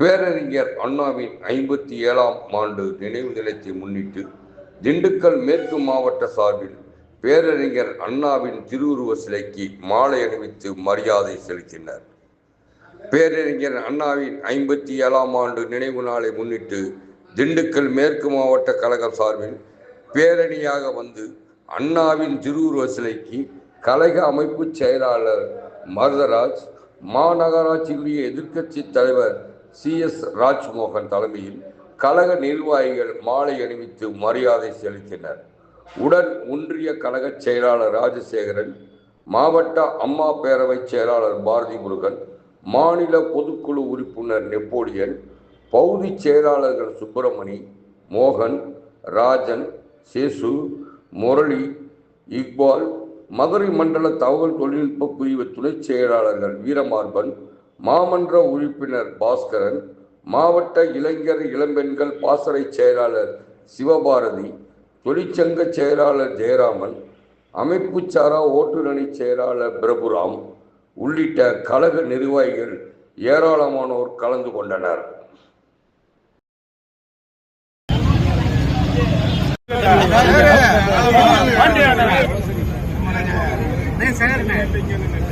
பேரறிஞர் அண்ணாவின் 57ஆம் ஆண்டு நினைவு தினத்தை முன்னிட்டு திண்டுக்கல் மேற்கு மாவட்ட சார்பில் பேரறிஞர் அண்ணாவின் திருவுருவ சிலைக்கு மாலை அணிவித்து மரியாதை செலுத்தினர். பேரறிஞர் அண்ணாவின் 57ஆம் ஆண்டு நினைவு நாளை முன்னிட்டு திண்டுக்கல் மேற்கு மாவட்ட கழகம் சார்பில் பேரணியாக வந்து அண்ணாவின் திருவுருவ சிலைக்கு கழக அமைப்பு செயலாளர் மருதராஜ், மாநகராட்சியுடைய எதிர்க்கட்சி தலைவர் CS ராஜ்மோகன் தலைமையில் கழக நிர்வாகிகள் மாலை அணிவித்து மரியாதை செலுத்தினர். உடன் ஒன்றிய கழக செயலாளர் ராஜசேகரன், மாவட்ட அம்மா பேரவை செயலாளர் பாரதி முருகன், மாநில பொதுக்குழு உறுப்பினர் நெப்போலியன், பகுதி செயலாளர்கள் சுப்பிரமணி, மோகன், ராஜன், சேசு, முரளி, இக்பால், மதுரை மண்டல தகவல் தொழில்நுட்ப பிரிவு துணை செயலாளர்கள் வீரமார்பன், மாமன்ற உறுப்பினர் பாஸ்கரன், மாவட்ட இளைஞர் இளம்பெண்கள் பாசறை செயலாளர் சிவபாரதி, தொழிற்சங்க செயலாளர் ஜெயராமன், அமைப்புச்சாரா ஓட்டுநணி செயலாளர் பிரபுராம் உள்ளிட்ட கழக நிர்வாகிகள் ஏராளமானோர் கலந்து கொண்டனர். नहीं सर